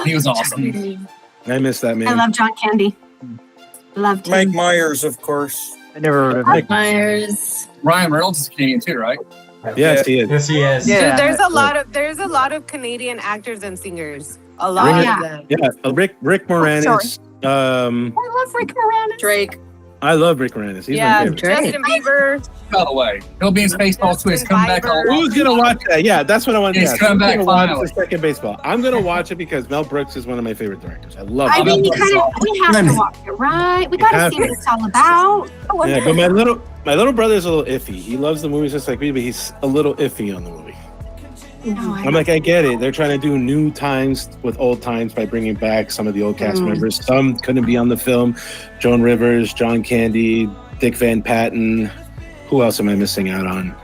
He was awesome. I miss that man. I love John Candy. Loved him. Mike Myers, of course. I never heard of Mike Myers. Ryan Reynolds is Canadian too, right? Yes, he is. Yes, he is. Yeah. Dude, there's a lot of Canadian actors and singers. A lot Bring of it- them. Yeah, Rick Moranis. I love Rick Moranis. Drake. I love Rick Moranis. He's Yeah, my favorite. Justin Bieber. By the way, he'll be in Spaceballs too. He's coming back all Who's gonna watch that? Yeah, that's what I want to He's ask. coming Who's back gonna watch finally. the second baseball? I'm gonna watch it because Mel Brooks is one of my favorite directors. I love I him. mean, we have to watch it, right? We gotta have see what it's all about. Yeah, but my little brother's a little iffy. He loves the movies just like me, but he's a little iffy on the movie. I'm like, I get it. They're trying to do new times with old times by bringing back some of the old cast members. Some couldn't be on the film. Joan Rivers, John Candy, Dick Van Patten. Who else am I missing out on?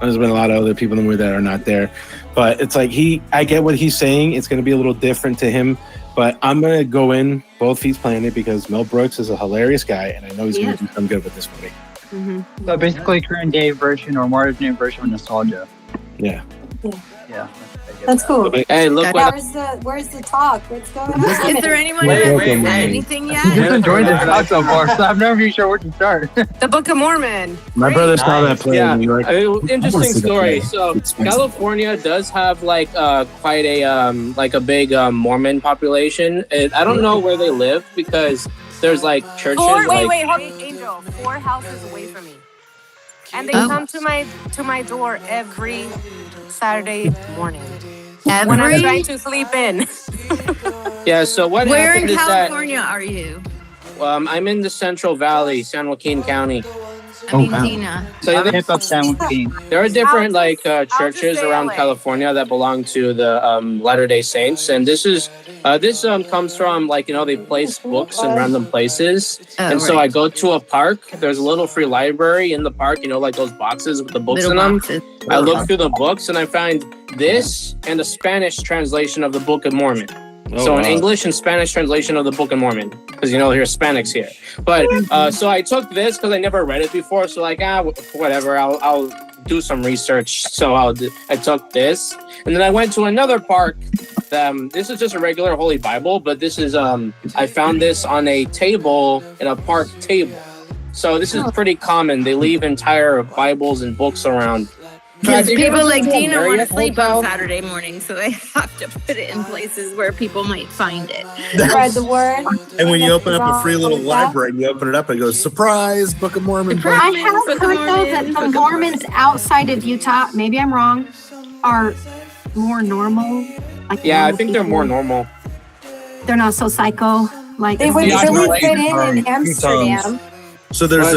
There's been a lot of other people in the movie that are not there. But it's like I get what he's saying. It's going to be a little different to him. But I'm going to go in both feet playing it because Mel Brooks is a hilarious guy. And I know he's going to do some good with this movie. So basically, current day version or modern day version of nostalgia. Yeah. Yeah. That's cool. Hey, look what Where's the talk? What's going on? Is there anyone who Wait, hasn't wait, said wait. anything yet? Just enjoyed this talk so far, so I'm never really sure where to start. The Book of Mormon. My brother saw that play in New York. Interesting story. So California does have like quite a big Mormon population. I don't know where they live because there's like churches. Hold on, like, Angel. 4 houses away from me, and they Oh. come to my door every Saturday morning when I'm trying to sleep in. Yeah. So what Where happened in is California are you? that I'm in the Central Valley, San Joaquin County. I mean, Dina. So I'm hip up San Joaquin. there are different like just churches say around LA. California that belong to the Latter-day Saints, and this comes from like they place books in random places, and so I go to a park. There's a little free library in the park, like those boxes with the books Little in them. boxes. I look through the books and I find this and a Spanish translation of the Book of Mormon. So an English and Spanish translation of the Book of Mormon, because there's Hispanics here. But so I took this because I never read it before. So whatever, I'll do some research. So I took this, and then I went to another park. This is just a regular Holy Bible, but this is I found this on a table in a park table. So this is pretty common. They leave entire Bibles and books around. Because people like Dina want to sleep on Saturday morning, so they have to put it in places where people might find it. Spread the word. And when you open up a free little library, you open it up and it goes, surprise, Book of Mormon. I have heard though that the Mormons outside of Utah, maybe I'm wrong, are more normal. I think they're more normal. They're not so psycho. Like they would really fit in Amsterdam. So there's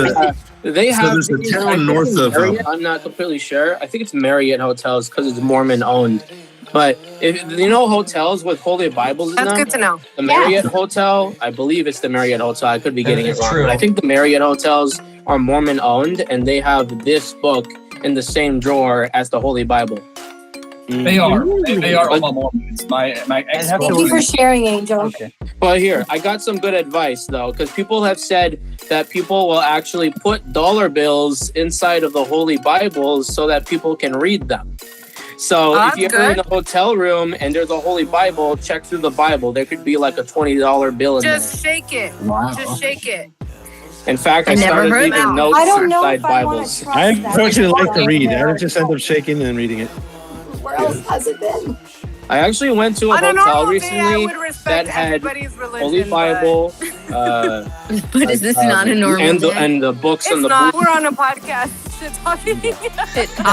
there's a town north of. I'm not completely sure. I think it's Marriott Hotels because it's Mormon owned. But if hotels with Holy Bibles in them. That's good to know. The Marriott Hotel, I believe it's the Marriott Hotel. I could be getting it wrong, but I think the Marriott Hotels are Mormon owned, and they have this book in the same drawer as the Holy Bible. They are. They are all Mormons. My ex. Thank you for sharing, Angel. Okay. But here, I got some good advice though, because people have said that people will actually put dollar bills inside of the Holy Bibles so that people can read them. So if you're in a hotel room and there's a Holy Bible, check through the Bible. There could be like a $20 bill in there. Just shake it. Wow. Just shake it. In fact, I started leaving notes inside Bibles. I unfortunately like to read. I just end up shaking and reading it. Where else has it been? I actually went to a hotel recently that had Holy Bible. But is this not a normal day? And the books It's and the not. books. We're on a podcast.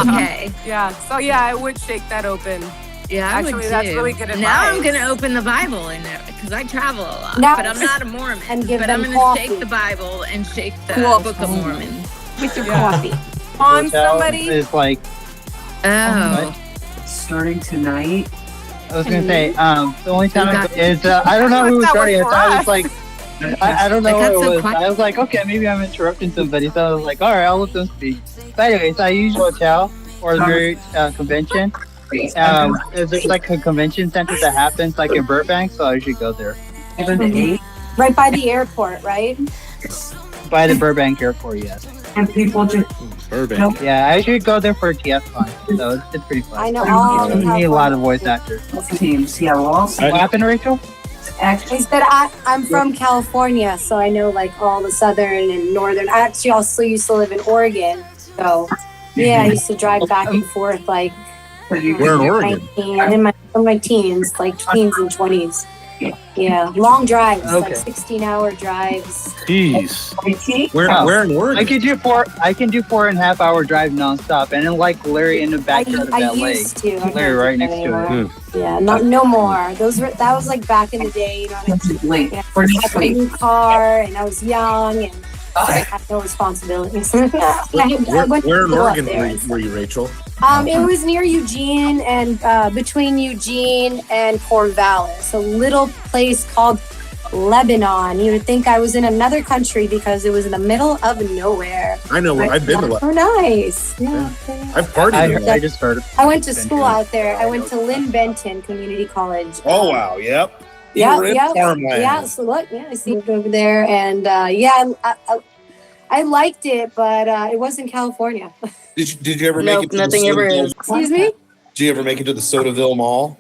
Okay. Yeah. So yeah, I would shake that open. Yeah, I Actually, would that's too. really good advice. Now I'm gonna open the Bible in there because I travel a lot, Now- but I'm not a Mormon. And give but I'm them gonna coffee. shake the Bible and shake the Cool. Book of Mormon With your coffee. On somebody. It's like Oh. Starting tonight. I was gonna say, the only time is I don't know who was starting it. So I was like, I don't know what it was. I was like, okay, maybe I'm interrupting somebody. So I was like, all right, I'll let them speak. But anyways, I use hotel or the convention. Is there like a convention center that happens like in Burbank? So I usually go there. Right by the airport, right? By the Burbank airport, yes. And people just Burbank. Yeah, I usually go there for TF fun. So it's pretty fun. I know all You need a lot of voice actors. teams. Yeah, well, also What happened, Rachel? I said I'm from California, so I know like all the southern and northern. I actually also used to live in Oregon, so yeah, I used to drive back and forth like Where in Oregon? in my teens, like teens and 20s. Yeah, long drives, Okay. like 16-hour drives. Jeez. Where in Oregon? I can do 4.5 hour drive nonstop, and then like Larry in the backyard of I that lake. used to. I Larry don't right do next that to it. Yeah, no more. That was like back in the day, you know. I had a new car, and I was young, and I had no responsibilities. I went to Where in school up Oregon there. were you, Rachel? It was near Eugene and between Eugene and Corvallis, a little place called Lebanon. You would think I was in another country because it was in the middle of nowhere. I know where I've been to. Oh, nice. Yeah. I've partied. I just heard. I went to school out there. I went to Lynn Benton Community College. Oh wow! Yep. Yeah, You were in farmland. yeah. So look, yeah, I see it over there, and I liked it, but it wasn't California. Did you ever make it to nothing the ever Sodaville? is. Excuse me. Did you ever make it to the Sodaville Mall?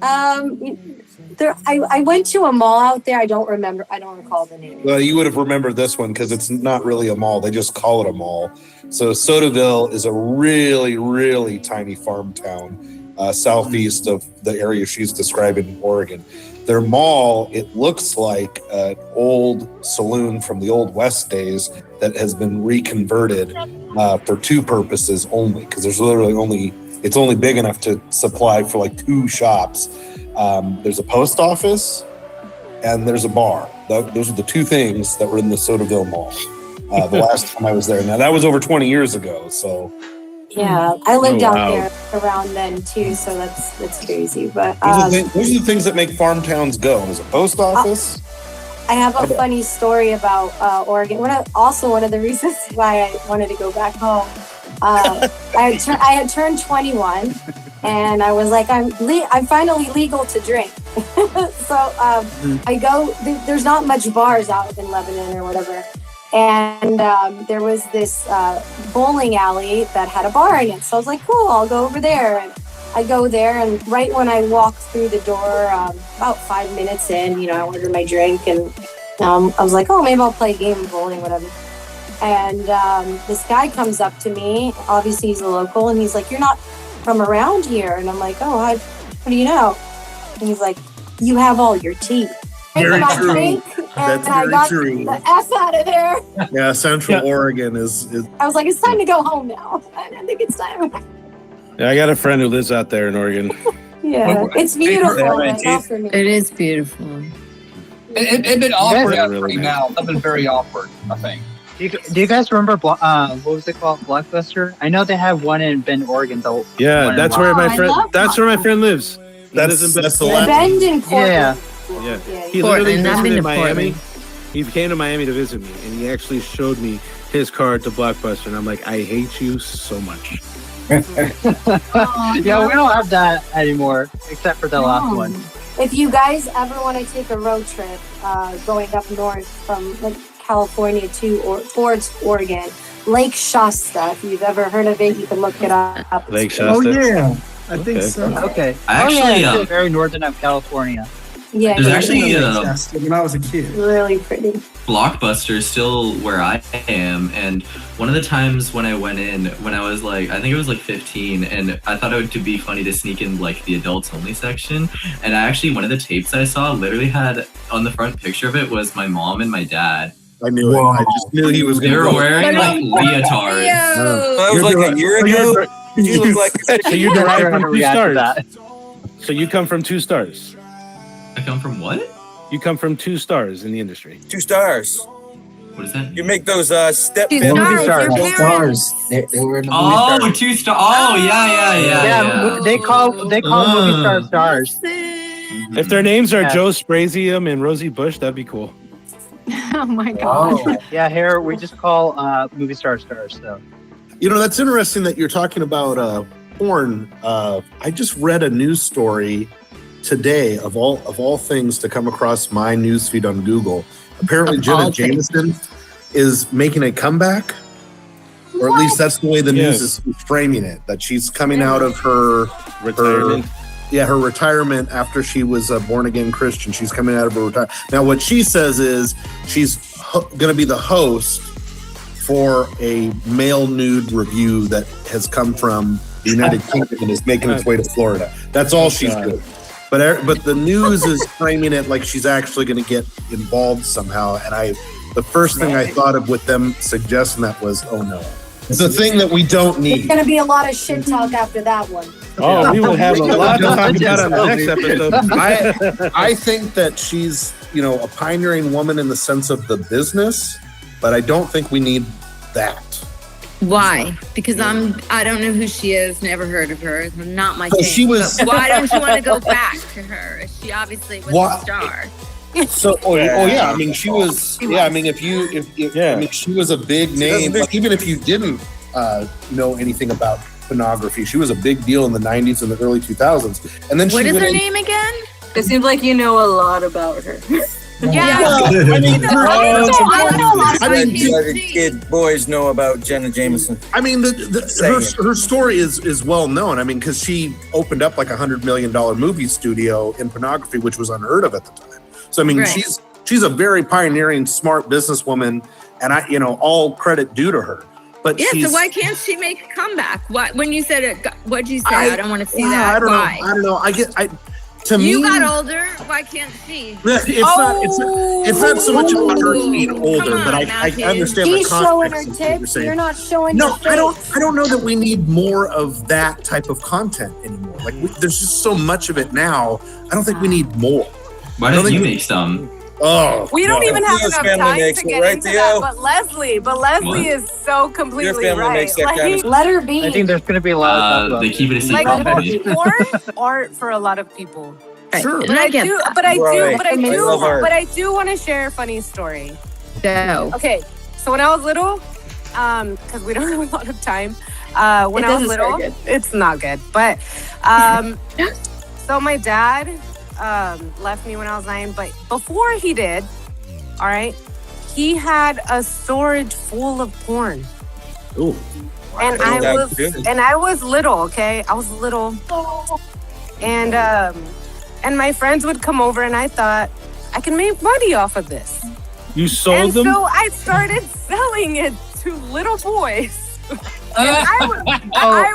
I went to a mall out there. I don't recall the name. Well, you would have remembered this one because it's not really a mall. They just call it a mall. So Sodaville is a really, really tiny farm town southeast of the area she's describing in Oregon. Their mall, it looks like an old saloon from the old West days that has been reconverted for two purposes only, because there's literally it's only big enough to supply for like two shops. There's a post office and there's a bar. Those are the two things that were in the Sodaville Mall. The last time I was there. Now that was over 20 years ago. So Yeah, I lived Oh, out wow. there around then too, so that's crazy. But those are the things that make farm towns go. There's a post office. I have a funny story about Oregon. Also, one of the reasons why I wanted to go back home, I had turned 21, and I was like, I'm finally legal to drink. So I go. There's not much bars out in Lebanon or whatever, and there was this bowling alley that had a bar in it. So I was like, cool, I'll go over there. And I go there, and right when I walk through the door, about 5 minutes in, I ordered my drink, and I was like, oh, maybe I'll play a game of bowling, whatever. And this guy comes up to me. Obviously, he's a local, and he's like, you're not from around here. And I'm like, oh, what do you know? And he's like, you have all your teeth. Very my true. drink, That's and I very got true. the F out of there. Yeah, Central Oregon is. I was like, it's time to go home now. I think it's time. Yeah, I got a friend who lives out there in Oregon. Yeah, it's beautiful. But not for me. It is beautiful. It's been awkward Yeah, after really now. It's been very awkward, I think. Do you guys remember what was it called, Blockbuster? I know they have one in Bend, Oregon. Though. Yeah, that's where my friend. That's where my friend lives. That's the Bend in Portland. Yeah. Yeah. He literally visited Miami. He came to Miami to visit me, and he actually showed me his card to Blockbuster, and I'm like, I hate you so much. Yeah, we don't have that anymore, except for the last one. If you guys ever want to take a road trip going up north from like California towards Oregon, Lake Shasta, if you've ever heard of it, you can look it up. Lake Shasta. Oh yeah, I think so. Okay. Actually, it's very northern of California. Yeah, There's actually when I was a kid. really pretty. Blockbuster is still where I am, and one of the times when I went in, when I was like, I think it was like 15, and I thought it would be funny to sneak in like the adults only section, and I actually, one of the tapes I saw literally had on the front picture of it was my mom and my dad. I knew it. I just knew he was They going to were go. wearing like leotards. That was like a year ago. You look like So you derive from 2 React to stars. that. So you come from 2 stars. I come from what? You come from 2 stars in the industry. 2 stars. What is that? You make those step Two families. stars, your parents. They were in the Oh, movie 2 star. Oh, yeah. Yeah, they call movie stars stars. If their names are Joe Sprazium and Rosie Bush, that'd be cool. Oh my god. Oh. Yeah, here we just call movie stars. So. That's interesting that you're talking about porn. I just read a news story today of all things to come across my newsfeed on Google. Apparently, Jenna Jameson is making a comeback, or at least that's the way the news is framing it. That she's coming out of her Retirement. her retirement after she was a born again Christian. She's coming out of her retirement. Now, what she says is she's going to be the host for a male nude review that has come from the United Kingdom and is making its way to Florida. That's all she's doing. But the news is framing it like she's actually going to get involved somehow. And the first thing I thought of with them suggesting that was, oh no, it's the thing that we don't There's need. going to be a lot of shit talk after that one. Oh, we will have a lot to talk about on the next episode. I think that she's, a pioneering woman in the sense of the business, but I don't think we need that. Why? Because I don't know who she is, never heard of her. Not my thing. She was. But why don't you want to go back to her? She obviously was a star. So, yeah. I mean, she was. Yeah, I mean, if I mean, she was a big name. Like, even if you didn't know anything about pornography, she was a big deal in the '90s and the early 2000s. And then What is her name again? It seems like you know a lot about her. I mean, I mean, kid boys know about Jenna Jameson. I mean, her story is well known. I mean, because she opened up like $100 million movie studio in pornography, which was unheard of at the time. So I mean, she's a very pioneering, smart businesswoman, and all credit due to her. But so why can't she make a comeback? What when you said it? What'd you say? I don't want to see that. I don't why? know. I don't know. To you me, got older. Why can't she? It's not so much about her being older, but I understand She's the showing context her of what you're tits. saying. You're not showing your face. I don't know that we need more of that type of content anymore. Like, there's just so much of it now. I don't think we need more. Why don't you make some? Oh, we don't even have enough time to get right, into Theo? that. But Leslie is so completely Your family right. makes that kind of Let her be. I think there's going to be a lot of They keep it a secret. Like porn art for a lot of people. Sure. But I do want to share a funny story. No. Okay, so when I was little, because we don't have a lot of time. When I was little, it's not good. But so my dad left me when I was 9, but before he did, all right, he had a storage full of porn. Ooh. And I was little, okay? I was little. And my friends would come over and I thought, I can make money off of this. You sold them? And so I started selling it to little boys. I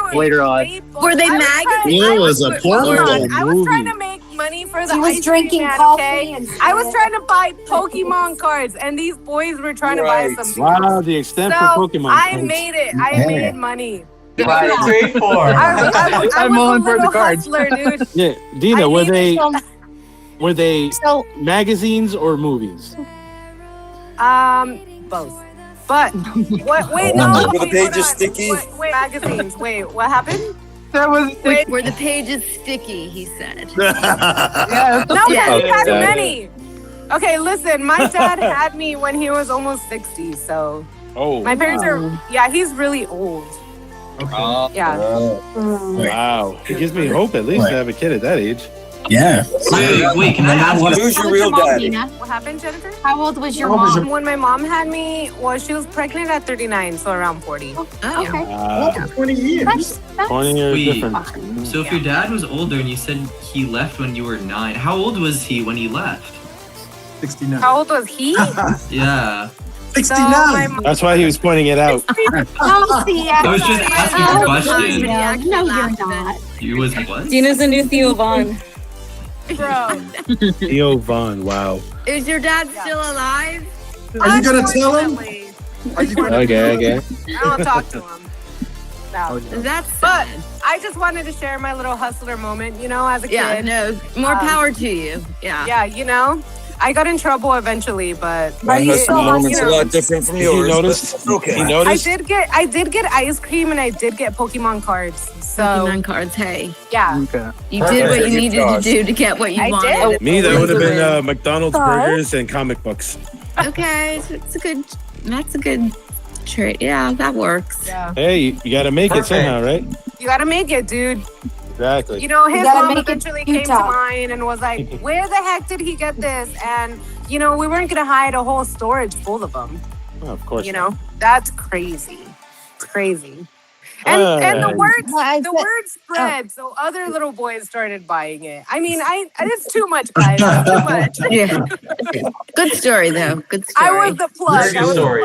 was later on. Were they magazines? It was a porno I was trying to make money for the He was ice cream drinking man, coffee okay? and I was trying to buy Pokemon cards, and these boys were trying to buy some. Wow, the extent So for Pokemon. I cards. made it. I made money. What did you trade for? I was a little hustler, dude. Yeah, Dina, I were they So magazines or movies? Both. But what? Wait, no. Were the wait, pages hold on. sticky? Wait, magazines. Wait, what happened? That was Wait. Were the pages sticky? He said. yeah. No, he had Okay. many. Okay, listen. My dad had me when he was almost 60. So Oh, my parents are. Yeah, he's really old. Okay. Yeah. Wow, it gives me hope at least to have a kid at that age. Yeah. Wait, can I ask you? Who's your real dad? What happened, Jennifer? how old was your mom? When my mom had me, well, she was pregnant at 39, so around 40. Oh, okay. 20 years. That's 20 years Wait, different. so if your dad was older and you said he left when you were 9, how old was he when he left? 69. How old was he? Yeah. 69. That's why he was pointing it out. oh, see, I was just asking a question. No, you're not. You was what? Dina's the new Theo Vaughn. Bro. Theo Vaughn, wow. Is your dad still alive? Are you going to tell him? Unfortunately, Are you gonna Okay. I don't talk to him. No. That's But sad. I just wanted to share my little hustler moment, you know, as a Yeah, kid. no, more power to you. Yeah. Yeah, you know, I got in trouble eventually, but My you husband still moment's a hustling? lot different from Did you yours. notice? But okay. You noticed? I did get ice cream and I did get Pokemon cards. So Pokemon cards. Hey, yeah, Okay. you did what you needed to Gosh. do to get what you I wanted. did. Me, that would have been McDonald's burgers and comic books. Okay, so it's a good. That's a good trait. Yeah, that works. yeah. Hey, you got to make it somehow, right? You gotta make it, dude. Exactly. You know, his gotta mom make it eventually came to Utah. mine and was like, "Where the heck did he get this?" And you know, we weren't gonna hide a whole storage full of them. Oh, of course. You not. know, that's crazy. It's crazy. And the word spread, so other little boys started buying it. I mean, it's too much, guys. It's too much. Yeah. Good story though. Good story. I was the plug. Very good story.